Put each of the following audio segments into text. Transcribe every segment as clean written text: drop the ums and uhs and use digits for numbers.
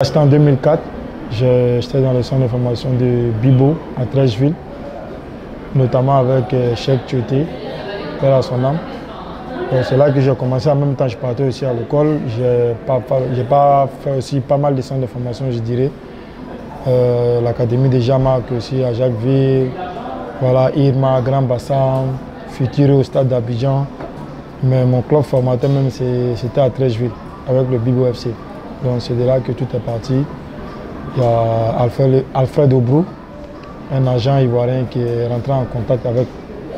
C'était en 2004, j'étais dans le centre de formation de Bibo à Treichville, notamment avec Cheikh Tioté, père à son âme. C'est là que j'ai commencé. En même temps, je partais aussi à l'école. J'ai pas fait aussi pas mal de centres de formation, je dirais. L'Académie de Jamac aussi à Jacquesville, voilà, Irma, Grand Bassam, Futuro au stade d'Abidjan. Mais mon club formateur même, c'était à Treichville, avec le Bibo FC. Donc c'est de là que tout est parti. Il y a Alfred Obrou, un agent ivoirien qui est rentré en contact avec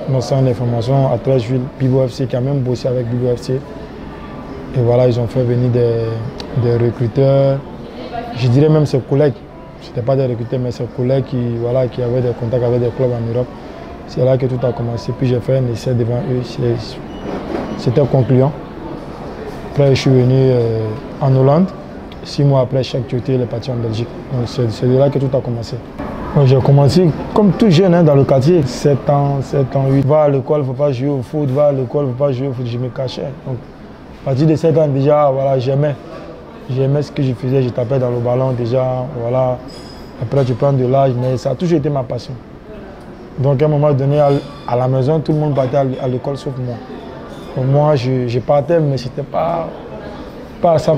nos centres d'information à Treichville, Bibo FC, qui a même bossé avec Bibo FC. Et voilà, ils ont fait venir des recruteurs, je dirais même ses collègues. Ce n'étaient pas des recruteurs, mais ses collègues qui avaient des contacts avec des clubs en Europe. C'est là que tout a commencé. Puis j'ai fait un essai devant eux. C'était concluant. Après, je suis venu en Hollande. 6 mois après, Cheikh Tioté est parti en Belgique. Donc c'est de là que tout a commencé. J'ai commencé comme tout jeune dans le quartier, 7 ans, 8. Va à l'école, il ne faut pas jouer au foot, va à l'école, il ne faut pas jouer au foot, je me cachais. Donc, à partir de 7 ans déjà, voilà, j'aimais ce que je faisais, je tapais dans le ballon déjà, voilà. Après tu prends de l'âge, mais ça a toujours été ma passion. Donc à un moment donné, à la maison, tout le monde partait à l'école sauf moi. Donc, moi, je partais, mais ce n'était pas à 100%.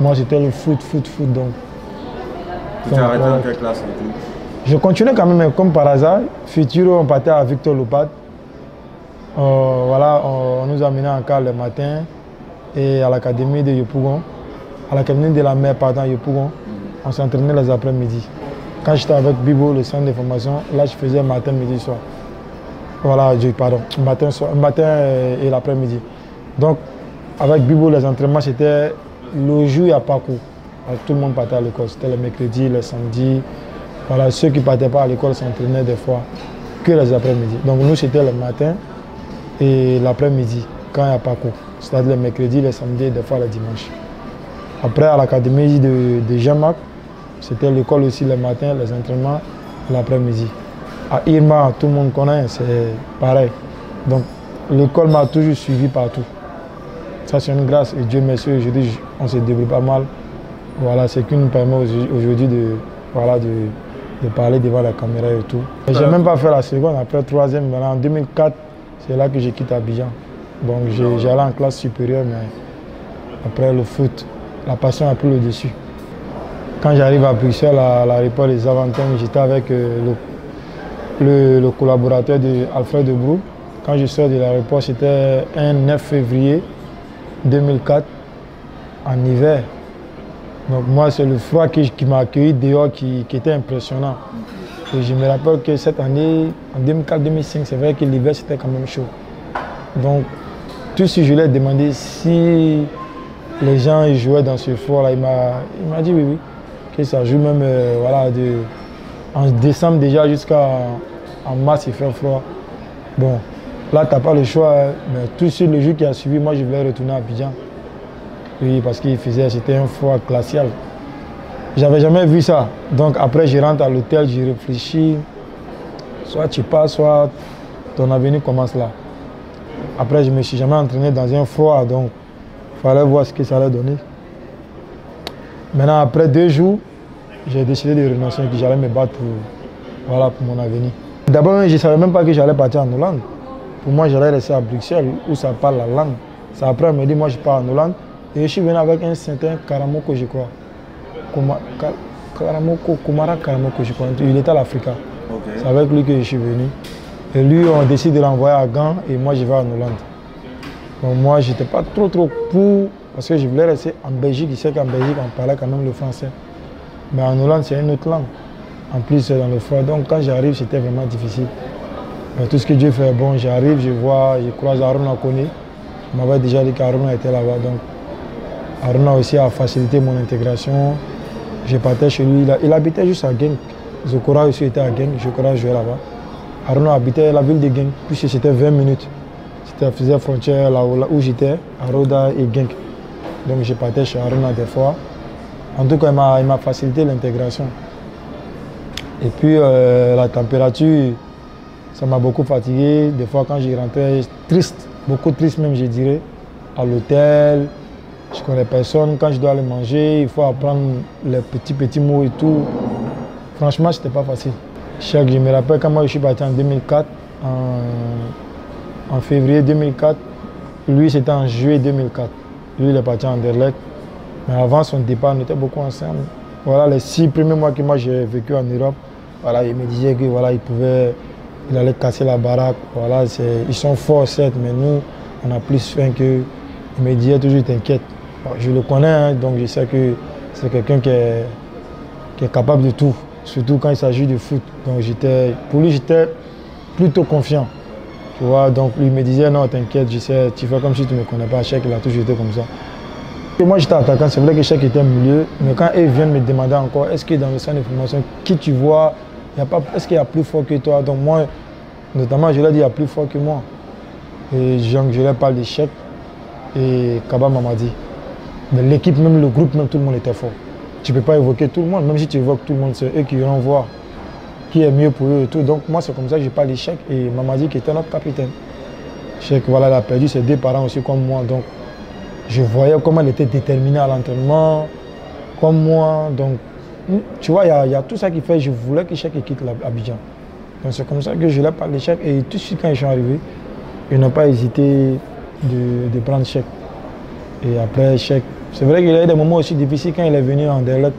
Moi, c'était le foot. Donc, tu as arrêté en quelle classe du coup? Je continuais quand même, comme par hasard. Futuro, on partait à Victor Lopat. Voilà, on nous amenait en car le matin et à l'académie de Yopougon, à l'académie de la mer, pardon, Yopougon, on s'entraînait les après-midi. Quand j'étais avec Bibo, le centre de formation, là, je faisais matin, midi, soir. Voilà, matin et l'après-midi. Donc, avec Bibo, les entraînements, c'était le jour à parcours. Alors, tout le monde partait à l'école. C'était le mercredi, le samedi. Voilà, ceux qui ne partaient pas à l'école s'entraînaient des fois que les après-midi. Donc, nous, c'était le matin et l'après-midi, quand il y a parcours. C'est-à-dire le mercredi, le samedi et des fois le dimanche. Après, à l'académie de Jamac, c'était l'école aussi le matin, les entraînements l'après-midi. À Irma, tout le monde connaît, c'est pareil. Donc, l'école m'a toujours suivi partout. Ça, c'est une grâce et Dieu merci, aujourd'hui, on se débrouille pas mal. Voilà, c'est qui nous permet aujourd'hui de parler devant la caméra et tout. Je n'ai même pas fait la seconde, après troisième, maintenant en 2004, c'est là que j'ai quitté Abidjan. Donc j'allais en classe supérieure, mais après le foot, la passion a pris le dessus. Quand j'arrive à Bruxelles, à l'aéroport des Aventins, j'étais avec le collaborateur d'Alfred Obrou. Quand je sors de l'aéroport, c'était un 9 février 2004, en hiver. Donc moi, c'est le froid qui m'a accueilli dehors qui était impressionnant. Et je me rappelle que cette année, en 2004-2005, c'est vrai que l'hiver, c'était quand même chaud. Donc, tout ce que je lui ai demandé si les gens jouaient dans ce froid-là, il m'a dit oui, que ça joue même en décembre déjà jusqu'en mars, il fait froid. Bon, là, tu n'as pas le choix, mais tout sur le jour qui a suivi, moi, je voulais retourner à Abidjan. Oui, parce qu'il faisait, c'était un froid glacial. J'avais jamais vu ça. Donc après, je rentre à l'hôtel, je réfléchis. Soit tu pars, soit ton avenir commence là. Après, je ne me suis jamais entraîné dans un froid, donc il fallait voir ce que ça allait donner. Maintenant, après 2 jours, j'ai décidé de renoncer, que j'allais me battre pour mon avenir. D'abord, je ne savais même pas que j'allais partir en Hollande. Pour moi, j'allais rester à Bruxelles, où ça parle la langue. C'est après, elle me dit, moi, je pars en Hollande. Et je suis venu avec un certain Karamoko, je crois. Kumara Karamoko, je crois. Il était à l'Afrique. Okay. C'est avec lui que je suis venu. Et lui, on décide de l'envoyer à Gand et moi, je vais en Hollande. Donc moi, je n'étais pas trop pour, parce que je voulais rester en Belgique. Je sais qu'en Belgique, on parlait quand même le français. Mais en Hollande, c'est une autre langue. En plus, c'est dans le froid. Donc quand j'arrive, c'était vraiment difficile. Mais tout ce que Dieu fait, bon, j'arrive, je croise Aruna Kone. On m'avait déjà dit qu'Aruna était là-bas. Donc Aruna aussi a facilité mon intégration. Je partais chez lui. Il habitait juste à Genk. Zokora aussi était à Genk. Zokora jouait là-bas. Aruna habitait la ville de Genk, puisque c'était 20 minutes. C'était faisait frontière là où j'étais, à Roda et Genk. Donc je partais chez Aruna des fois. En tout cas, il m'a facilité l'intégration. Et puis la température, ça m'a beaucoup fatigué. Des fois, quand je rentrais, triste, beaucoup triste même, je dirais, à l'hôtel. Je ne connais personne. Quand je dois aller manger, il faut apprendre les petits mots et tout. Franchement, ce n'était pas facile. Je me rappelle quand moi je suis parti en 2004, en février 2004. Lui, c'était en juillet 2004. Lui, il est parti en Anderlecht. Mais avant son départ, on était beaucoup ensemble. Voilà, les 6 premiers mois que moi j'ai vécu en Europe, voilà, il me disait que voilà, il allait casser la baraque. Voilà, ils sont forts, certes, mais nous, on a plus faim qu'eux. Il me disait toujours, t'inquiète. Bon, je le connais, hein, donc je sais que c'est quelqu'un qui est capable de tout, surtout quand il s'agit de foot. Donc pour lui, j'étais plutôt confiant. Tu vois, donc lui me disait, non, t'inquiète, je sais, tu fais comme si tu ne me connais pas. Cheikh, il a toujours été comme ça. Et moi, j'étais attaquant, c'est vrai que Cheikh était milieu, mais quand ils viennent me demander encore, est-ce que dans le centre de formation, qui tu vois, est-ce qu'il y a plus fort que toi? Donc moi, notamment, je lui ai dit, il y a plus fort que moi. Et je leur parle de Cheikh et Kaba Mamadi. Mais l'équipe, même le groupe, même tout le monde était fort. Tu ne peux pas évoquer tout le monde, même si tu évoques tout le monde, c'est eux qui iront voir qui est mieux pour eux et tout. Donc moi, c'est comme ça que je parle de Cheikh et Mamadi qui était notre capitaine. Cheikh, voilà, il a perdu ses 2 parents aussi comme moi. Donc je voyais comment il était déterminé à l'entraînement, comme moi. Donc tu vois, il y a tout ça qui fait que je voulais que Cheikh quitte Abidjan. Donc c'est comme ça que je leur parle de Cheikh et tout de suite quand ils sont arrivés, ils n'ont pas hésité de prendre Cheikh. Et après, Cheikh, c'est vrai qu'il y a eu des moments aussi difficiles quand il est venu en Anderlecht,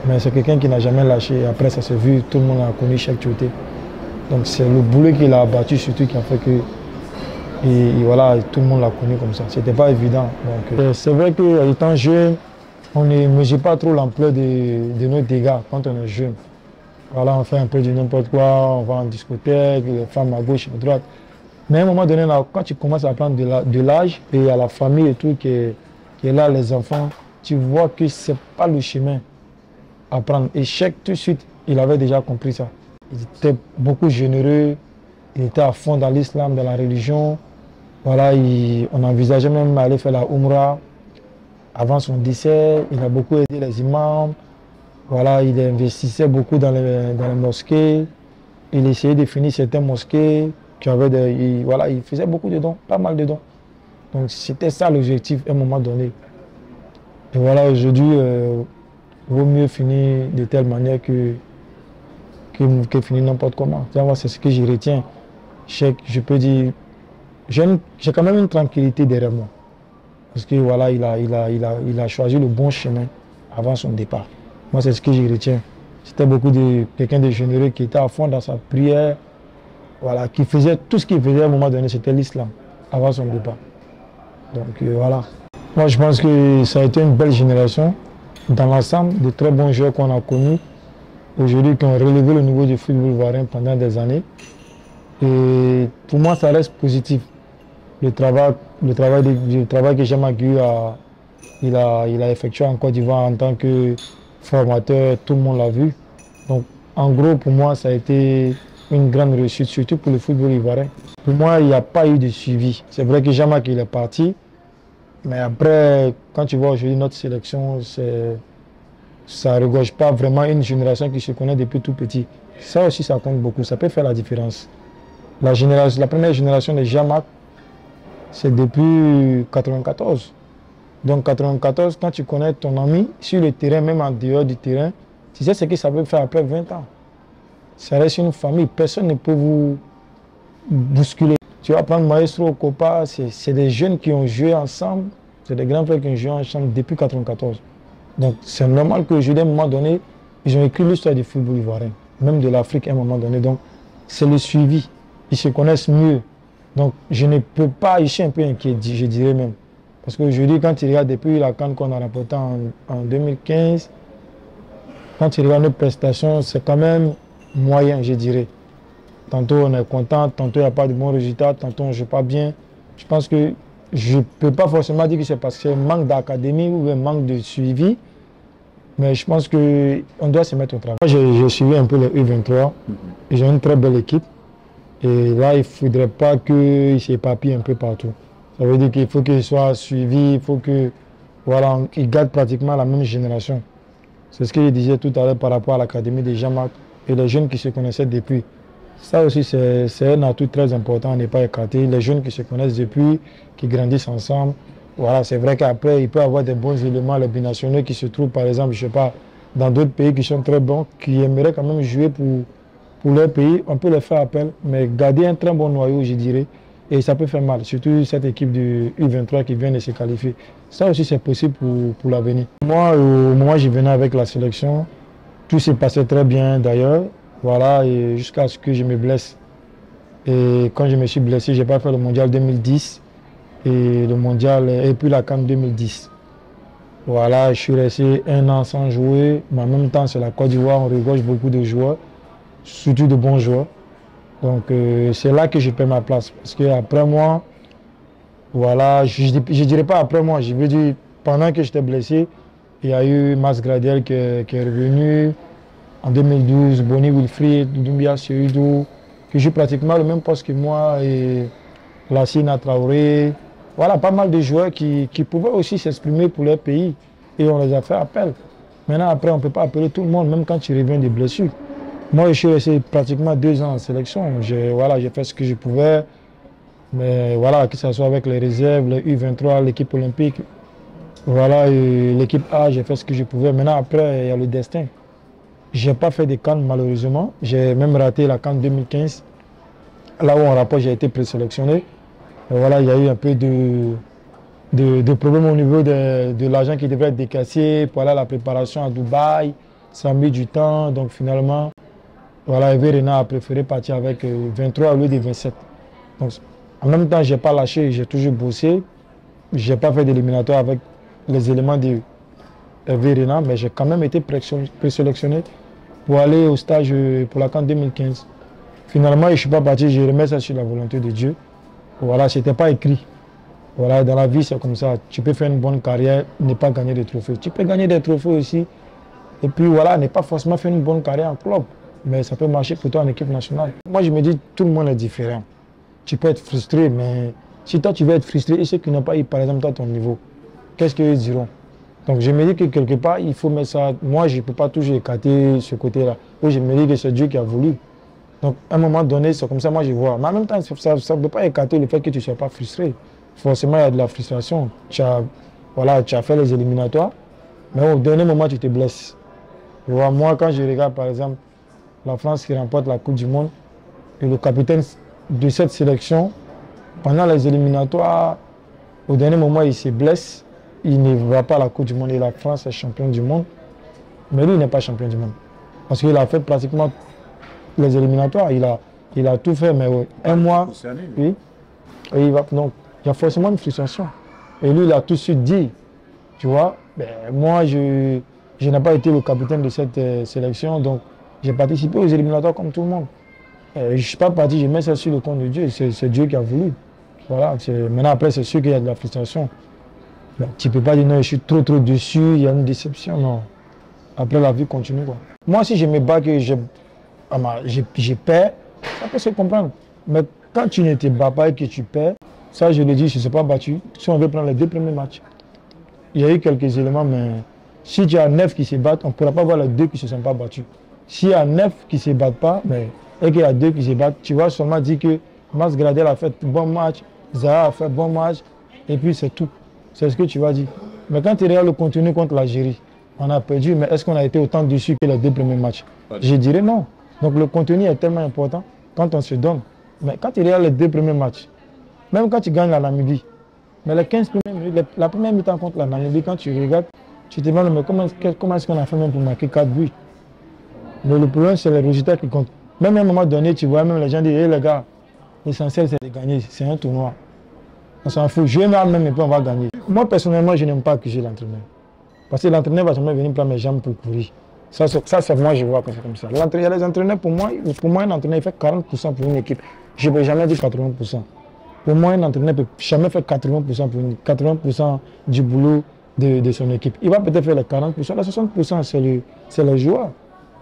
mais c'est quelqu'un qui n'a jamais lâché. Et après, ça s'est vu, tout le monde a connu Cheikh Tioté. Donc c'est le boulot qu'il a abattu surtout qui a fait que et voilà, tout le monde l'a connu comme ça. C'était pas évident. C'est vrai qu'étant jeune, on ne mesure pas trop l'ampleur de nos dégâts quand on est jeune. Voilà, on fait un peu de n'importe quoi, on va en discothèque, les femmes à gauche, à droite. Mais à un moment donné, là, quand tu commences à prendre de l'âge et à la famille et tout qui est là, les enfants, tu vois que ce n'est pas le chemin à prendre. Et Cheikh, tout de suite, il avait déjà compris ça. Il était beaucoup généreux, il était à fond dans l'islam, dans la religion. Voilà, on envisageait même d'aller faire la Umrah. Avant son décès, il a beaucoup aidé les imams. Voilà, il investissait beaucoup dans les mosquées. Il essayait de finir certaines mosquées. Voilà, il faisait beaucoup de dons, pas mal de dons. Donc c'était ça l'objectif à un moment donné. Et voilà, aujourd'hui, il vaut mieux finir de telle manière que finir n'importe comment. C'est ce que je retiens. Je peux dire, j'ai quand même une tranquillité derrière moi. Parce que voilà, il a choisi le bon chemin avant son départ. Moi, c'est ce que je retiens. C'était quelqu'un de généreux qui était à fond dans sa prière. Voilà, qui faisait tout ce qu'il faisait à un moment donné, c'était l'islam, avant son départ. Donc voilà. Moi, je pense que ça a été une belle génération. Dans l'ensemble, de très bons joueurs qu'on a connus, aujourd'hui, qui ont relevé le niveau du football ivoirien pendant des années. Et pour moi, ça reste positif. Le travail que Jean-Marc Guiu il a effectué en Côte d'Ivoire en tant que formateur, tout le monde l'a vu. Donc, en gros, pour moi, ça a été une grande réussite, surtout pour le football ivoirien. Pour moi, il n'y a pas eu de suivi. C'est vrai que Jean-Marc, il est parti. Mais après, quand tu vois aujourd'hui notre sélection, ça ne regorge pas vraiment une génération qui se connaît depuis tout petit. Ça aussi, ça compte beaucoup. Ça peut faire la différence. La première génération de Jean-Marc, c'est depuis 1994. Donc 1994, quand tu connais ton ami sur le terrain, même en dehors du terrain, tu sais ce que ça peut faire après 20 ans. Ça reste une famille, personne ne peut vous bousculer. Tu vas prendre Maestro, Copa, c'est des jeunes qui ont joué ensemble, c'est des grands frères qui ont joué ensemble depuis 1994. Donc c'est normal qu'aujourd'hui, à un moment donné, ils ont écrit l'histoire du football ivoirien, même de l'Afrique à un moment donné. Donc c'est le suivi, ils se connaissent mieux. Donc je ne peux pas, je suis un peu inquiet, je dirais même. Parce qu'aujourd'hui, quand tu regardes depuis la CAN qu'on a remportée en 2015, quand tu regardes nos prestations, c'est quand même moyen, je dirais. Tantôt on est content, tantôt il n'y a pas de bons résultats, tantôt on ne joue pas bien. Je pense que je ne peux pas forcément dire que c'est parce qu'il manque d'académie ou un manque de suivi, mais je pense qu'on doit se mettre au travail. J'ai suivi un peu les U23, ils ont une très belle équipe, et là il ne faudrait pas qu'ils s'éparpillent un peu partout. Ça veut dire qu'il faut qu'ils soient suivis, il faut qu'ils gardent pratiquement la même génération. C'est ce que je disais tout à l'heure par rapport à l'académie de Jean-Marc et les jeunes qui se connaissaient depuis. Ça aussi, c'est un atout très important à ne pas écarter. Les jeunes qui se connaissent depuis, qui grandissent ensemble, Voilà, c'est vrai qu'après, il peut y avoir des bons éléments, les binationaux qui se trouvent, par exemple, je sais pas, dans d'autres pays qui sont très bons, qui aimeraient quand même jouer pour leur pays. On peut leur faire appel, mais garder un très bon noyau, je dirais, et ça peut faire mal, surtout cette équipe du U23 qui vient de se qualifier. Ça aussi, c'est possible pour l'avenir. Moi, au moment où je venais avec la sélection, tout s'est passé très bien d'ailleurs, voilà, et jusqu'à ce que je me blesse. Et quand je me suis blessé, je n'ai pas fait le mondial 2010 et le mondial et puis la CAN 2010. Voilà, je suis resté un an sans jouer, mais en même temps, c'est la Côte d'Ivoire, on regorge beaucoup de joueurs, surtout de bons joueurs. Donc, c'est là que je perds ma place. Parce qu'après moi, voilà, je ne dirais pas après moi, je veux dire, pendant que j'étais blessé, il y a eu Mas Gradel qui est revenu en 2012, Bonnie Wilfried, Doumbia Seydou, qui joue pratiquement le même poste que moi, et Lassina Traoré. Voilà, pas mal de joueurs qui pouvaient aussi s'exprimer pour leur pays et on les a fait appel. Maintenant, après, on ne peut pas appeler tout le monde, même quand tu reviens des blessures. Moi, je suis resté pratiquement 2 ans en sélection. Voilà, j'ai fait ce que je pouvais. Mais voilà, que ce soit avec les réserves, les U23, l'équipe olympique, voilà, l'équipe A, j'ai fait ce que je pouvais. Maintenant, après, il y a le destin. Je n'ai pas fait de CAN malheureusement. J'ai même raté la CAN 2015. Là où on rapporte, j'ai été présélectionné. Voilà, il y a eu un peu de problèmes au niveau de l'argent qui devrait être décaissé pour aller à la préparation à Dubaï. Ça a mis du temps. Donc finalement, voilà, Hervé Renard a préféré partir avec 23 au lieu de 27. Donc, en même temps, je n'ai pas lâché, j'ai toujours bossé. Je n'ai pas fait d'éliminatoire avec les éléments de Hervé Renard, mais j'ai quand même été présélectionné pour aller au stage pour la CAN 2015. Finalement, je ne suis pas parti, je remets ça sur la volonté de Dieu. Voilà, ce n'était pas écrit. Voilà, dans la vie, c'est comme ça. Tu peux faire une bonne carrière, ne pas gagner des trophées. Tu peux gagner des trophées aussi. Et puis voilà, ne pas forcément faire une bonne carrière en club. Mais ça peut marcher pour toi en équipe nationale. Moi, je me dis, tout le monde est différent. Tu peux être frustré, mais si toi, tu veux être frustré et ceux qui n'ont pas eu, par exemple, à ton niveau, qu'est-ce qu'ils diront? Donc, je me dis que quelque part, il faut mettre ça. Moi, je ne peux pas toujours écarter ce côté-là. Je me dis que c'est Dieu qui a voulu. Donc, à un moment donné, c'est comme ça, moi, je vois. Mais en même temps, ça ne peut pas écarter le fait que tu ne sois pas frustré. Forcément, il y a de la frustration. Voilà, tu as fait les éliminatoires, mais au dernier moment, tu te blesses. Tu vois, moi, quand je regarde, par exemple, la France qui remporte la Coupe du Monde, et le capitaine de cette sélection, pendant les éliminatoires, au dernier moment, il se blesse. Il ne va pas à la Coupe du Monde et la France est championne du monde. Mais lui, il n'est pas champion du monde. Parce qu'il a fait pratiquement les éliminatoires. Il a tout fait, mais un mois, oui. Et donc, il y a forcément une frustration. Et lui, il a tout de suite dit, tu vois, ben, moi, je n'ai pas été le capitaine de cette sélection, donc j'ai participé aux éliminatoires comme tout le monde. Je ne suis pas parti, je mets ça sur le compte de Dieu, c'est Dieu qui a voulu. Voilà, maintenant, après, c'est sûr qu'il y a de la frustration. Ben, tu ne peux pas dire non, je suis trop dessus, il y a une déception, non. Après, la vie continue, quoi. Moi, si je me bats que je perds, ça peut se comprendre. Mais quand tu ne te bats pas et que tu perds, ça, je le dis, je ne suis pas battu. Si on veut prendre les 2 premiers matchs, il y a eu quelques éléments, mais si tu as 9 qui se battent, on ne pourra pas voir les 2 qui ne se sont pas battus. S'il y a 9 qui ne se battent pas, et qu'il y a 2 qui se battent, tu vas seulement dire que Mas Gradel a fait bon match, Zaha a fait bon match, et puis c'est tout. C'est ce que tu vas dire. Mais quand tu regardes le contenu contre l'Algérie, on a perdu, mais est-ce qu'on a été autant dessus que les 2 premiers matchs? Je dirais non. Donc le contenu est tellement important quand on se donne. Mais quand tu regardes les 2 premiers matchs, même quand tu gagnes la Namibie, mais les 15 premières minutes, la première mi-temps contre la Namibie, quand tu regardes, tu te demandes mais comment est-ce qu'on a fait même pour marquer 4 buts? Mais le problème, c'est les résultats qui comptent. Même à un moment donné, tu vois même les gens dire, hey, les gars, l'essentiel c'est de gagner, c'est un tournoi. On s'en fout, jouer mal même et puis on va gagner. Moi personnellement, je n'aime pas accuser l'entraîneur. Parce que l'entraîneur va jamais venir prendre mes jambes pour courir. Ça c'est moi, je vois que c'est comme ça. Il y a les entraîneurs, pour moi, un entraîneur, il fait 40% pour une équipe. Je ne peux jamais dire 80%. Pour moi, un entraîneur ne peut jamais faire 80% pour 80% du boulot de son équipe. Il va peut-être faire les 40%, les 60%, c'est les joueurs,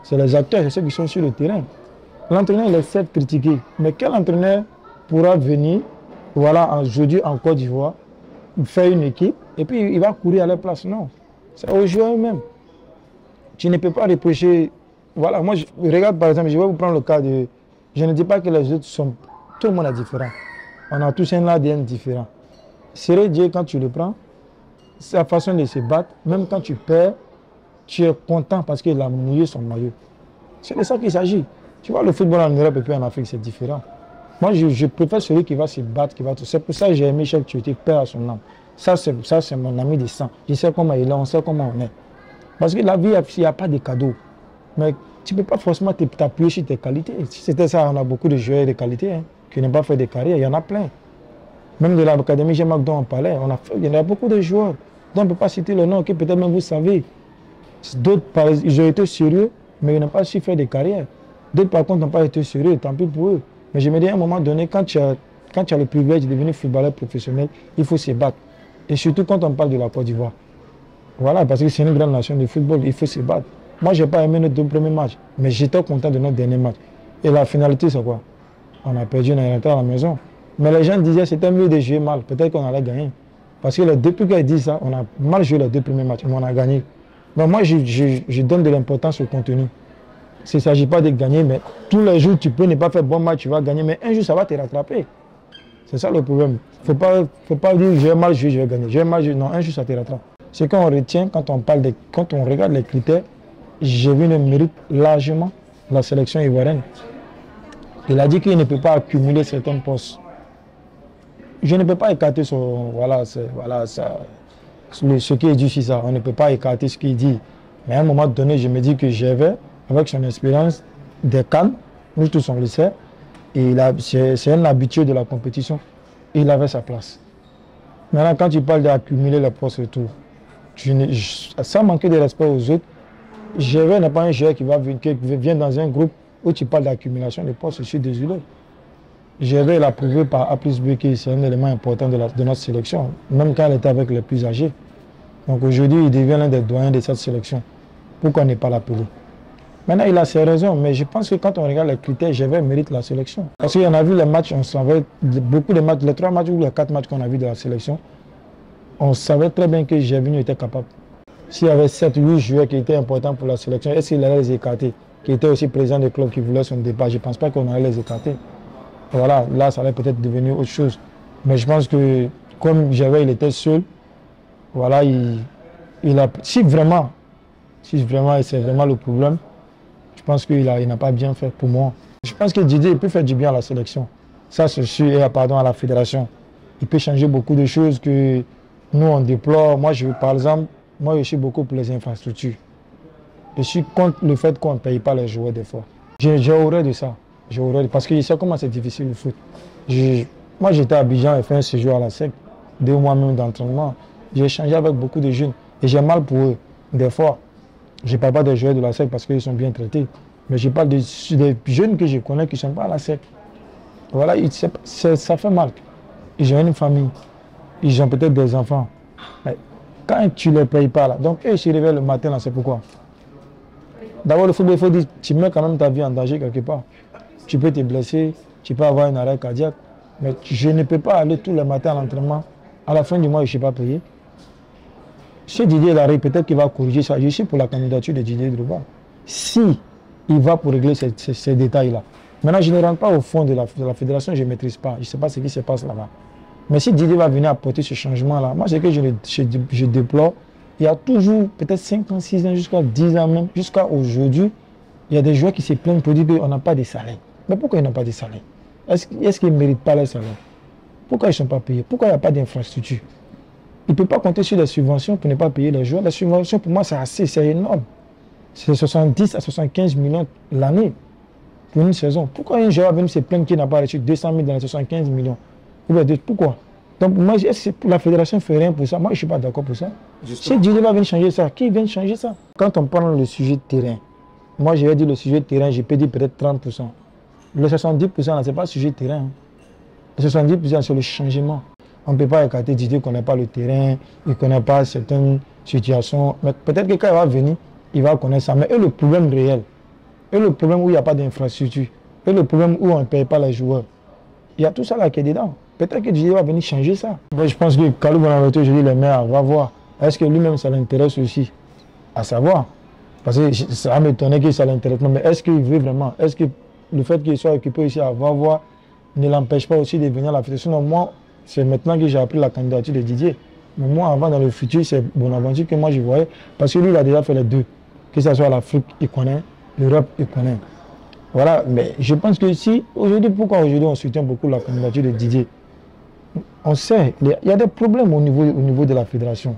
c'est les acteurs, c'est ceux qui sont sur le terrain. L'entraîneur, il est certes critiqué, mais quel entraîneur pourra venir, voilà, aujourd'hui en Côte d'Ivoire, faire une équipe et puis il va courir à leur place? Non, c'est aux joueurs eux-mêmes. Tu ne peux pas reprocher. Voilà, moi, regarde par exemple, je vais vous prendre le cas de. Je ne dis pas que les autres sont. Tout le monde est différent. On a tous un ADN différent. Séré Dié, quand tu le prends, sa façon de se battre, même quand tu perds, tu es content parce qu'il a mouillé son maillot. C'est de ça qu'il s'agit. Tu vois, le football en Europe et puis en Afrique, c'est différent. Moi, je préfère celui qui va se battre, qui va tout. C'est pour ça que j'ai aimé Cheick Tioté, père à son âme. Ça, c'est mon ami de sang. Je sais comment il est, on sait comment on est. Parce que la vie, il n'y a pas de cadeaux. Mais tu ne peux pas forcément t'appuyer sur tes qualités. Si c'était ça, on a beaucoup de joueurs de qualité hein, qui n'ont pas fait de carrière. Il y en a plein. Même de l'académie G-Mac dont on parlait, il y en a beaucoup de joueurs dont on ne peut pas citer le nom, que peut-être même vous savez. D'autres, ils ont été sérieux, mais ils n'ont pas su faire de carrière. D'autres, par contre, n'ont pas été sérieux, tant pis pour eux. Mais je me dis à un moment donné, quand tu as le privilège de devenir footballeur professionnel, il faut se battre. Et surtout quand on parle de la Côte d'Ivoire. Voilà, parce que c'est une grande nation de football, il faut se battre. Moi, je n'ai pas aimé notre deux premiers matchs, mais j'étais content de notre dernier match. Et la finalité, c'est quoi? On a perdu, on est rentré à la maison. Mais les gens disaient que c'était mieux de jouer mal, peut-être qu'on allait gagner. Parce que depuis qu'ils disent ça, on a mal joué les deux premiers matchs, mais on a gagné. Mais moi, je donne de l'importance au contenu. Il ne s'agit pas de gagner, mais tous les jours, tu peux ne pas faire bon match, tu vas gagner, mais un jour, ça va te rattraper. C'est ça le problème. Il ne faut pas dire j'ai mal joué, je vais gagner. J'ai mal joué, non, un jour, ça te rattrape. Ce qu'on retient quand on regarde les critères, j'ai vu le mérite largement la sélection ivoirienne. Il a dit qu'il ne peut pas accumuler certains postes. Je ne peux pas écarter ce qu'il dit sur ça. On ne peut pas écarter ce qu'il dit. Mais à un moment donné, je me dis que j'avais, avec son expérience des CAN, nous tous on le sait, et c'est un habitué de la compétition. Il avait sa place. Maintenant, quand tu parles d'accumuler les postes et tout, sans manquer de respect aux autres, Gervais n'est pas un joueur qui vient dans un groupe où tu parles d'accumulation de postes, je suis désolé. Gervais, il a prouvé par A plus B que c'est un élément important de notre sélection, même quand il était avec les plus âgés. Donc aujourd'hui, il devient l'un des doyens de cette sélection. Pourquoi ne pas l'appeler? Maintenant, il a ses raisons, mais je pense que quand on regarde les critères, Gervais mérite la sélection. Parce qu'on a vu les matchs, on savait beaucoup de matchs, les 3 matchs ou les 4 matchs qu'on a vus de la sélection, on savait très bien que Gervinho était capable. S'il y avait 7-8 joueurs qui étaient importants pour la sélection, est-ce qu'il allait les écarter? Qui étaient aussi présidents des clubs qui voulaient son départ, je ne pense pas qu'on allait les écarter. Voilà, là, ça allait peut-être devenir autre chose. Mais je pense que comme Gervais, il était seul, voilà, si vraiment c'est vraiment le problème, je pense qu'il n'a pas bien fait pour moi. Je pense que Didier peut faire du bien à la sélection. Ça, c'est sûr, et à la fédération. Il peut changer beaucoup de choses que nous, on déplore. Moi, par exemple, je suis beaucoup pour les infrastructures. Je suis contre le fait qu'on ne paye pas les joueurs des fois. J'ai horreur de ça. Parce que je sais comment c'est difficile le foot. Moi, j'étais à Abidjan et fait un séjour à la SEC, 2 mois même d'entraînement. J'ai échangé avec beaucoup de jeunes et j'ai mal pour eux. Des fois, je ne parle pas des joueurs de la SEC parce qu'ils sont bien traités, mais je parle des jeunes que je connais qui ne sont pas à la SEC. Voilà, ça fait mal. Ils ont une famille, ils ont peut-être des enfants. Mais quand tu ne les payes pas, là, donc eux, ils se réveillent le matin, c'est pourquoi. D'abord, le football, il faut dire, tu mets quand même ta vie en danger quelque part. Tu peux te blesser, tu peux avoir un arrêt cardiaque, mais je ne peux pas aller tous les matins à l'entraînement. À la fin du mois, je ne suis pas payé. Si Didier arrive, peut-être qu'il va corriger ça. Je suis pour la candidature de Didier Drogba. Si il va pour régler ces détails-là. Maintenant, je ne rentre pas au fond de la fédération, je ne maîtrise pas. Je ne sais pas ce qui se passe là-bas. Mais si Didier va venir apporter ce changement-là, moi, c'est que je déplore. Il y a toujours, peut-être 5 ans, 6 ans, jusqu'à 10 ans même, jusqu'à aujourd'hui, il y a des joueurs qui se plaignent pour dire qu'on n'a pas de salaire. Mais pourquoi ils n'ont pas de salaire? Est-ce qu'ils ne méritent pas leur salaire? Pourquoi ils ne sont pas payés? Pourquoi il n'y a pas d'infrastructure? Il ne peut pas compter sur les subventions pour ne pas payer les joueurs. Les subventions, pour moi, c'est énorme. C'est 70 à 75 millions l'année pour une saison. Pourquoi un joueur va venir se plaindre qu'il n'a pas reçu 200 000 dans les 75 millions? Pourquoi? Donc, moi, est-ce que la fédération ne fait rien pour ça? Moi, je ne suis pas d'accord pour ça. Si Didier va venir changer ça, qui vient changer ça? Quand on parle le sujet de terrain, moi, je vais dire le sujet de terrain, je peux dire peut-être 30%. Le 70%, ce n'est pas le sujet de terrain. Le 70%, c'est le changement. On ne peut pas écarter Didier ne connaît pas le terrain, il ne connaît pas certaines situations. Mais peut-être que quand il va venir, il va connaître ça. Mais eux, le problème réel, eux, le problème où il n'y a pas d'infrastructure, eux, le problème où on ne paye pas les joueurs, il y a tout ça là qui est dedans. Peut-être que Didier va venir changer ça. Mais je pense que Kalou Bonaventure, je dis les maires, va voir. Est-ce que lui-même, ça l'intéresse aussi? À savoir. Parce que ça m'étonner que ça l'intéresse. Mais est-ce qu'il veut vraiment? Est-ce que le fait qu'il soit occupé ici à va voir ne l'empêche pas aussi de venir à la fête? Sinon, moi, C'est maintenant que j'ai appris la candidature de Didier. Mais moi, avant, dans le futur, c'est Bonaventure que moi je voyais. Parce que lui, il a déjà fait les deux. Que ce soit l'Afrique, il connaît. L'Europe, il connaît. Voilà. Mais je pense que si, aujourd'hui, pourquoi aujourd'hui on soutient beaucoup la candidature de Didier? On sait, il y a des problèmes au niveau de la fédération.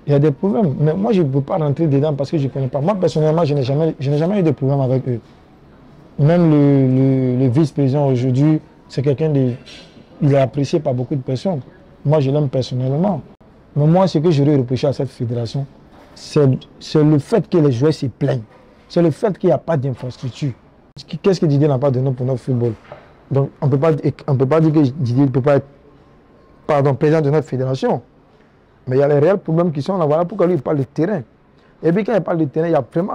Il y a des problèmes. Mais moi, je ne peux pas rentrer dedans parce que je ne connais pas. Moi, personnellement, je n'ai jamais eu de problème avec eux. Même le vice-président aujourd'hui, c'est quelqu'un de... Il est apprécié par beaucoup de personnes. Moi, je l'aime personnellement. Mais moi, ce que j'aurais reproché à cette fédération, c'est le fait que les joueurs se plaignent. C'est le fait qu'il n'y a pas d'infrastructure. Qu'est-ce que Didier n'a pas donné pour notre football? Donc, on ne peut pas dire que Didier ne peut pas être président de notre fédération. Mais il y a les réels problèmes qui sont là. Voilà pourquoi lui, il parle de terrain. Et puis, quand il parle de terrain, il y a vraiment...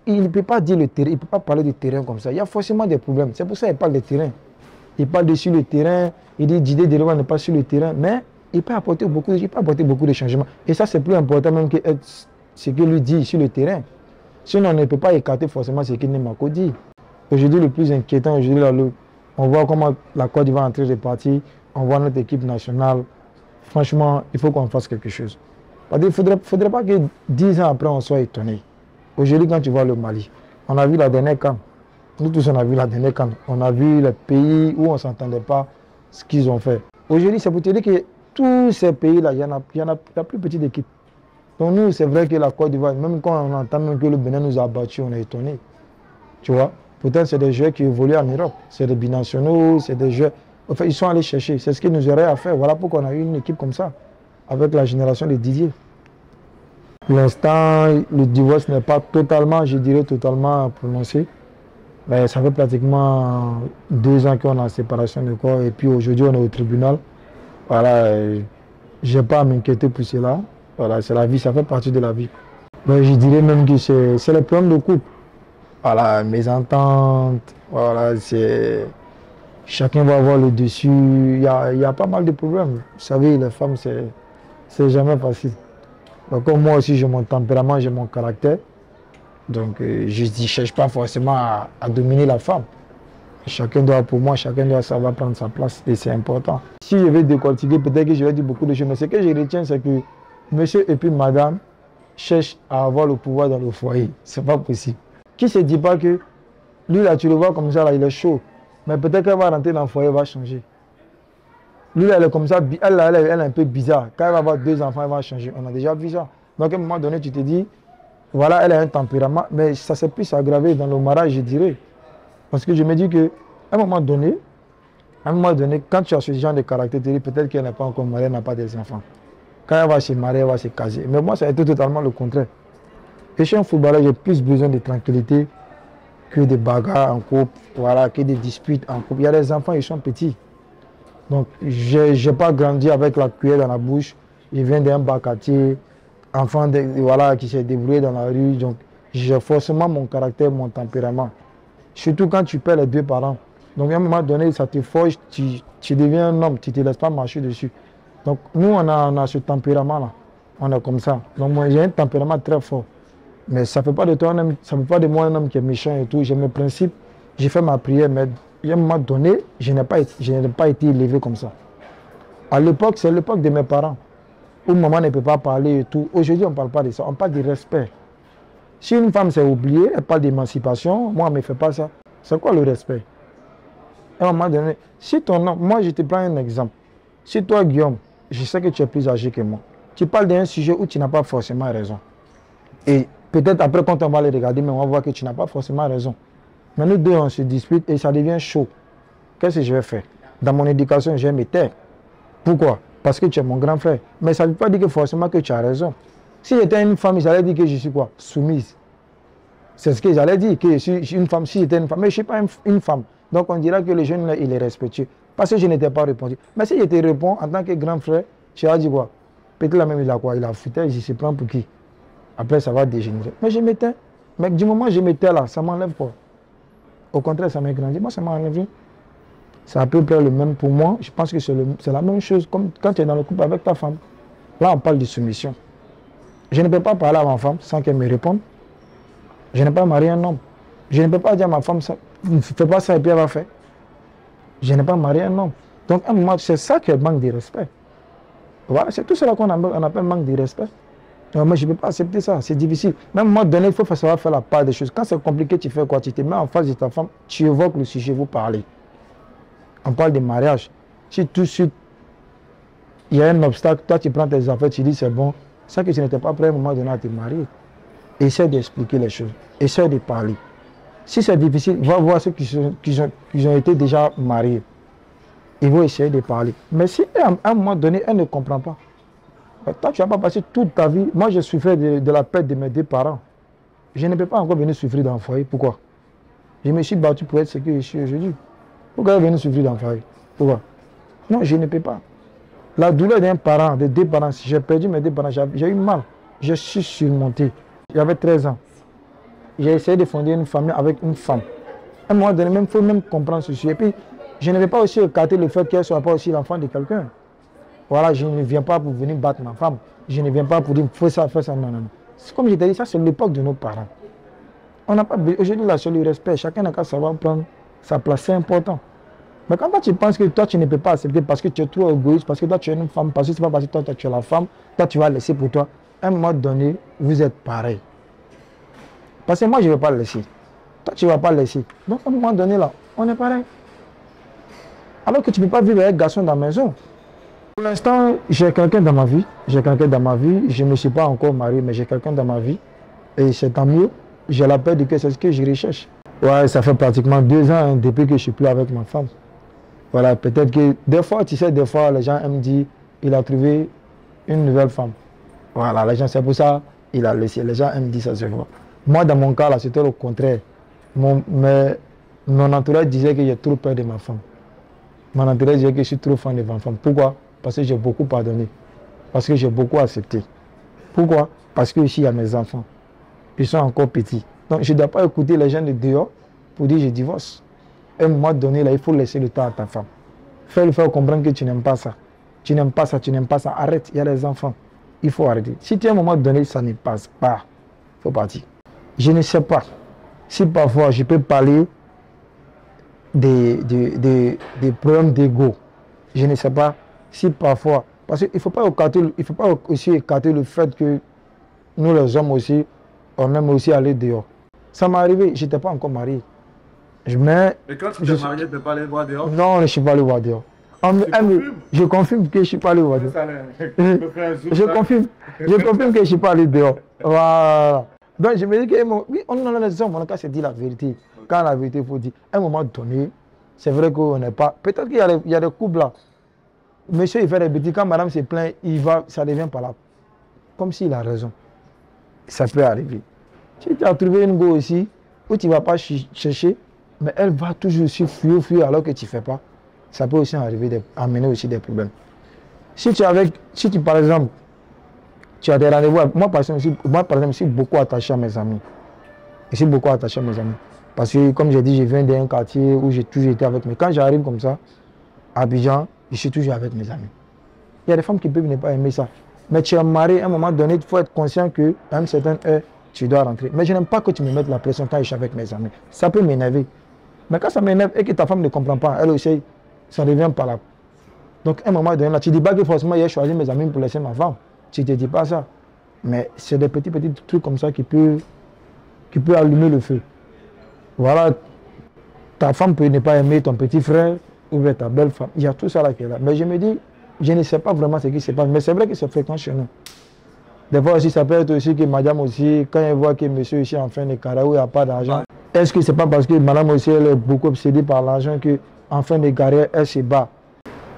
Il ne peut pas dire le terrain, il ne peut pas parler de terrain comme ça. Il y a forcément des problèmes. C'est pour ça qu'il parle de terrain. Il parle de sur le terrain, il dit Didier Deleroi n'est pas sur le terrain, mais il peut apporter beaucoup de changements. Et ça, c'est plus important même que ce que lui dit sur le terrain. Sinon, on ne peut pas écarter forcément ce qu'il Nemako dit. Aujourd'hui, le plus inquiétant, aujourd'hui, on voit comment la Côte d'Ivoire est en train de partir, on voit notre équipe nationale. Franchement, il faut qu'on fasse quelque chose. Il ne faudrait pas que 10 ans après, on soit étonné. Aujourd'hui, quand tu vois le Mali, on a vu la dernière CAN. Nous tous, on a vu la dernière CAN. On a vu les pays où on ne s'entendait pas ce qu'ils ont fait. Aujourd'hui, c'est pour te dire que tous ces pays-là, il y en a plus petite équipe. Donc nous, c'est vrai que la Côte d'Ivoire, même quand on entend même que le Bénin nous a battus, on est étonné. Tu vois, peut-être c'est des joueurs qui évoluent en Europe. C'est des binationaux, c'est des joueurs... Enfin, ils sont allés chercher. C'est ce qu'ils nous auraient à faire. Voilà pourquoi on a eu une équipe comme ça, avec la génération de Didier. Pour l'instant, le divorce n'est pas totalement, je dirais totalement prononcé. Mais ça fait pratiquement 2 ans qu'on est en séparation de corps et puis aujourd'hui on est au tribunal. Voilà, je n'ai pas à m'inquiéter pour cela. Voilà, c'est la vie, ça fait partie de la vie. Mais je dirais même que c'est le problème de couple. Voilà, mes ententes, voilà, c'est... Chacun va avoir le dessus. Il y a pas mal de problèmes. Vous savez, les femmes, c'est jamais facile. Donc, comme moi aussi, j'ai mon tempérament, j'ai mon caractère. Donc, je ne cherche pas forcément à dominer la femme. Chacun doit, pour moi, chacun doit savoir prendre sa place et c'est important. Si je vais décortiquer, peut-être que je vais dire beaucoup de choses, mais ce que je retiens, c'est que monsieur et puis madame cherchent à avoir le pouvoir dans le foyer. Ce n'est pas possible. Qui ne se dit pas que lui, là, tu le vois comme ça, là, il est chaud. Mais peut-être qu'elle va rentrer dans le foyer, elle va changer. Lui, elle est comme ça, elle est un peu bizarre. Quand elle va avoir 2 enfants, elle va changer. On a déjà vu ça. Donc, à un moment donné, tu te dis, voilà, elle a un tempérament, mais ça s'est plus aggravé dans le mariage, je dirais. Parce que je me dis qu'à un moment donné, quand tu as ce genre de caractère, peut-être qu'elle n'est pas encore mariée, elle n'a pas des enfants. Quand elle va se marier, elle va se caser. Mais moi, ça a été totalement le contraire. Et je suis un footballeur, j'ai plus besoin de tranquillité que de bagarres en couple, voilà, que des disputes en couple. Il y a des enfants, ils sont petits. Donc, je n'ai pas grandi avec la cuillère dans la bouche. Je viens d'un bas quartier, enfant voilà, qui s'est débrouillé dans la rue. Donc, j'ai forcément mon caractère, mon tempérament. Surtout quand tu perds les 2 parents. Donc, à un moment donné, ça te forge, tu deviens un homme, tu ne te laisses pas marcher dessus. Donc, nous, on a ce tempérament-là. On est comme ça. Donc, moi, j'ai un tempérament très fort. Mais ça ne fait pas de toi un homme, ça fait pas de moi un homme qui est méchant et tout. J'ai mes principes, j'ai fait ma prière, mais à un moment donné, je n'ai pas été élevé comme ça. À l'époque, c'est l'époque de mes parents, où maman ne peut pas parler et tout. Aujourd'hui, on ne parle pas de ça, on parle de respect. Si une femme s'est oubliée, elle parle d'émancipation, moi, elle ne me fait pas ça. C'est quoi le respect? À un moment donné, si ton homme, moi, je te prends un exemple. Si toi, Guillaume, je sais que tu es plus âgé que moi, tu parles d'un sujet où tu n'as pas forcément raison. Et peut-être après, quand on va les regarder, mais on va voir que tu n'as pas forcément raison. Mais nous deux, on se dispute et ça devient chaud. Qu'est-ce que je vais faire? Dans mon éducation, je vais me taire. Pourquoi? Parce que tu es mon grand frère. Mais ça ne veut pas dire que forcément que tu as raison. Si j'étais une femme, j'allais dire que je suis quoi? Soumise. C'est ce que j'allais dire, que je suis une femme. Si j'étais une femme, mais je ne suis pas une femme. Donc on dira que le jeune, là, il est respectueux. Parce que je n'étais pas répondu. Mais si je te réponds en tant que grand frère, tu as dit quoi? Peut-être là même, il a quoi? Il a foutu, il se prend pour qui? Après, ça va dégénérer. Mais je m'étais. Mais du moment où je m'étais là, ça m'enlève quoi? Au contraire, ça m'a grandi. Moi, ça m'a enlevé. C'est à peu près le même pour moi. Je pense que c'est la même chose comme quand tu es dans le couple avec ta femme. Là, on parle de soumission. Je ne peux pas parler à ma femme sans qu'elle me réponde. Je n'ai pas marié un homme. Je ne peux pas dire à ma femme, ça, ne fais pas ça et puis elle va faire. Je n'ai pas marié un homme. Donc, à un moment, c'est ça qui est manque de respect. Voilà, c'est tout cela qu'on appelle manque de respect. Moi, je ne peux pas accepter ça, c'est difficile. Même à un moment donné, il faut savoir faire la part des choses. Quand c'est compliqué, tu fais quoi? Tu te mets en face de ta femme, tu évoques le sujet, vous parlez. On parle de mariage. Si tout de suite, il y a un obstacle, toi tu prends tes affaires, tu dis c'est bon, c'est que tu n'étais pas prêt à un moment donné à te marier. Essaie d'expliquer les choses, essaie de parler. Si c'est difficile, va voir ceux qui ont été déjà mariés. Ils vont essayer de parler. Mais si à un moment donné, elle ne comprend pas, toi, tu n'as pas passé toute ta vie. Moi, je souffrais de la perte de mes 2 parents. Je ne peux pas encore venir souffrir dans le foyer. Pourquoi? Je me suis battu pour être ce que je suis aujourd'hui. Pourquoi venir souffrir dans le foyer? Pourquoi? Non, je ne peux pas. La douleur d'un parent, de 2 parents, si j'ai perdu mes 2 parents, j'ai eu mal. Je suis surmonté. J'avais 13 ans. J'ai essayé de fonder une famille avec une femme. À un moment donné, il faut même comprendre ceci. Et puis, je ne vais pas aussi écarter le fait qu'elle ne soit pas aussi l'enfant de quelqu'un. Voilà, je ne viens pas pour venir battre ma femme. Je ne viens pas pour dire fais ça, fais ça. Non, non, non. Comme je t'ai dit, ça c'est l'époque de nos parents. On n'a pas aujourd'hui là sur le respect. Chacun n'a qu'à savoir prendre sa place. C'est important. Mais quand toi, tu penses que toi tu ne peux pas accepter parce que tu es trop égoïste, parce que toi tu es une femme, parce que c'est pas parce que toi tu es la femme, toi tu vas laisser pour toi. À un moment donné, vous êtes pareil. Parce que moi je ne vais pas le laisser. Toi tu ne vas pas le laisser. Donc à un moment donné là, on est pareil. Alors que tu ne peux pas vivre avec un garçon dans la maison. Pour l'instant, j'ai quelqu'un dans ma vie. J'ai quelqu'un dans ma vie. Je ne me suis pas encore marié, mais j'ai quelqu'un dans ma vie. Et c'est tant mieux. J'ai la peur de que c'est ce que je recherche. Ouais, ça fait pratiquement 2 ans hein, depuis que je ne suis plus avec ma femme. Voilà, peut-être que des fois, tu sais, des fois, les gens me disent il a trouvé une nouvelle femme. Voilà, les gens, c'est pour ça il a laissé. Les gens me disent ça se voit. Moi, dans mon cas, là, c'était le contraire. Mon entourage disait que j'ai trop peur de ma femme. Mon entourage disait que je suis trop fan de ma femme. Pourquoi? Parce que j'ai beaucoup pardonné. Parce que j'ai beaucoup accepté. Pourquoi? Parce que ici, il y a mes enfants. Ils sont encore petits. Donc, je ne dois pas écouter les gens de dehors pour dire je divorce. À un moment donné, là, il faut laisser le temps à ta femme. Fais-le faire comprendre que tu n'aimes pas ça. Tu n'aimes pas ça, tu n'aimes pas ça. Arrête, il y a les enfants. Il faut arrêter. Si tu à un moment donné, ça ne passe pas, il faut partir. Je ne sais pas si parfois je peux parler des problèmes d'ego. Je ne sais pas si parfois, parce qu'il ne faut pas aussi écarter le fait que nous les hommes aussi, on aime aussi aller dehors. Ça m'est arrivé, je n'étais pas encore marié. Mais et quand tu t'es marié, tu ne peux pas aller voir dehors? Non, je ne suis pas allé voir dehors. Je confirme que je ne suis pas allé voir dehors. Je confirme que je ne suis pas allé dehors. Voilà. Donc je me dis que oui, on a les hommes, on a qu'à se dire la vérité. Quand la vérité, il faut dire, à un moment donné, c'est vrai qu'on n'est pas. Peut-être qu'il y a des couples là. Monsieur, il fait des bêtises. Quand madame se plaint, ça devient par là. Comme s'il a raison. Ça peut arriver. Si tu as trouvé une go aussi, où tu ne vas pas chercher, mais elle va toujours aussi fuir alors que tu ne fais pas. Ça peut aussi amener aussi des problèmes. Si par exemple, tu as des rendez-vous, moi par exemple, je suis beaucoup attaché à mes amis. Je suis beaucoup attaché à mes amis. Parce que, comme j'ai dit, je viens d'un quartier où j'ai toujours été avec mes. Quand j'arrive comme ça, à Abidjan, je suis toujours avec mes amis. Il y a des femmes qui peuvent ne pas aimer ça. Mais tu es marié, à un moment donné, il faut être conscient qu'à une certaine heure, tu dois rentrer. Mais je n'aime pas que tu me mettes la pression quand je suis avec mes amis. Ça peut m'énerver. Mais quand ça m'énerve et que ta femme ne comprend pas, elle aussi, ça devient par là. Donc, à un moment donné, là, tu ne dis pas que forcément, j'ai choisi mes amis pour laisser ma femme. Tu ne te dis pas ça. Mais c'est des petits trucs comme ça qui peuvent allumer le feu. Voilà, ta femme peut ne pas aimer ton petit frère ou bien ta belle femme. Il y a tout ça là qui est là. Mais je me dis, je ne sais pas vraiment ce qui se passe. Mais c'est vrai que c'est fréquent chez nous. Des fois aussi, ça peut être aussi que madame aussi, quand elle voit que monsieur ici en fin de carrière où il n'y a pas d'argent, est-ce que ce n'est pas parce que madame aussi elle est beaucoup obsédée par l'argent qu'en fin de carrière, elle se bat?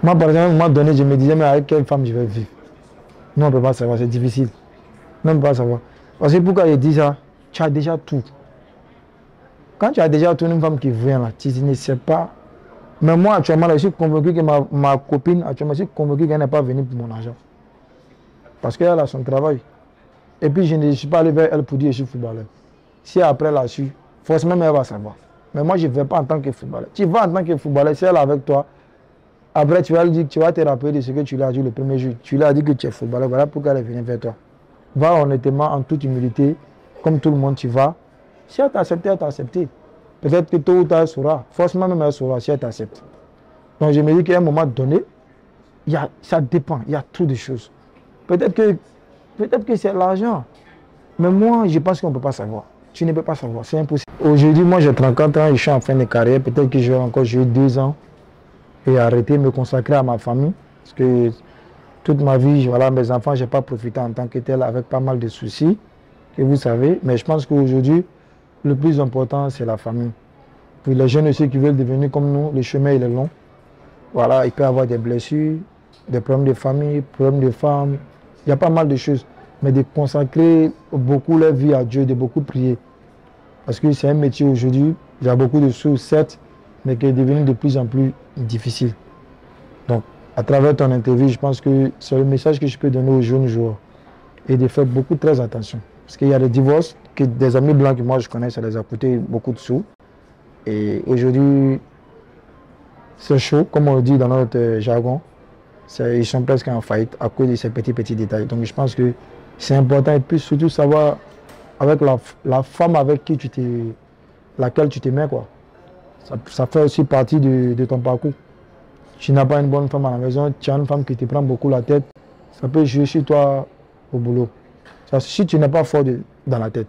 Moi, par exemple, à un moment donné, je me disais, mais avec quelle femme je vais vivre? Non, on ne peut pas savoir, c'est difficile. Non, on ne peut pas savoir. Parce que pourquoi je dis ça? Tu as déjà tout. Quand tu as déjà tout, une femme qui vient là, tu ne sais pas. Mais moi, actuellement, je suis convaincu que ma copine, actuellement, je suis convaincu qu'elle n'est pas venue pour mon argent. Parce qu'elle a son travail. Et puis, je ne suis pas allé vers elle pour dire que je suis footballeur. Si après elle a su, forcément, elle va savoir. Mais moi, je ne vais pas en tant que footballeur. Tu vas en tant que footballeur, si elle est avec toi, après, tu vas lui dire, tu vas te rappeler de ce que tu lui as dit le premier jour. Tu lui as dit que tu es footballeur, voilà pourquoi elle est venue vers toi. Va honnêtement, en toute humilité, comme tout le monde, tu vas. Si elle t'a accepté, elle t'a accepté. Peut-être que tôt ou tard, elle saura. Forcément, même elle saura si elle t'accepte. Donc je me dis qu'à un moment donné, ça dépend, il y a trop de choses. Peut-être que c'est l'argent. Mais moi, je pense qu'on ne peut pas savoir. Tu ne peux pas savoir, c'est impossible. Aujourd'hui, moi j'ai 34 ans, je suis en fin de carrière. Peut-être que je vais encore jouer 2 ans et arrêter de me consacrer à ma famille. Parce que toute ma vie, voilà, mes enfants, je n'ai pas profité en tant que tel avec pas mal de soucis, que vous savez. Mais je pense qu'aujourd'hui, le plus important, c'est la famille. Puis les jeunes aussi qui veulent devenir comme nous, le chemin il est long. Voilà, il peut y avoir des blessures, des problèmes de famille, problèmes de femmes. Il y a pas mal de choses. Mais de consacrer beaucoup leur vie à Dieu, de beaucoup prier. Parce que c'est un métier aujourd'hui, il y a beaucoup de choses, certes, mais qui est devenu de plus en plus difficile. Donc, à travers ton interview, je pense que c'est le message que je peux donner aux jeunes joueurs. Et de faire beaucoup très attention. Parce qu'il y a des divorces, que des amis blancs que moi je connais, ça les a coûté beaucoup de sous. Et aujourd'hui, c'est chaud, comme on le dit dans notre jargon. Ils sont presque en faillite à cause de ces petits détails. Donc je pense que c'est important et puis surtout savoir avec la femme avec laquelle tu te mets, quoi. Ça fait aussi partie de ton parcours. Tu n'as pas une bonne femme à la maison, tu as une femme qui te prend beaucoup la tête, ça peut jouer sur toi au boulot. Si tu n'es pas fort dans la tête,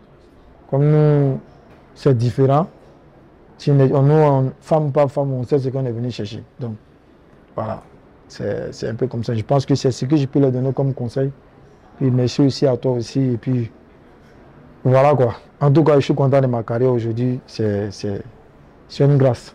comme nous, c'est différent. Si nous, femme par femme, on sait ce qu'on est venu chercher. Donc, voilà, c'est un peu comme ça. Je pense que c'est ce que je peux leur donner comme conseil. Puis merci aussi à toi aussi. Et puis, voilà quoi. En tout cas, je suis content de ma carrière aujourd'hui. C'est une grâce.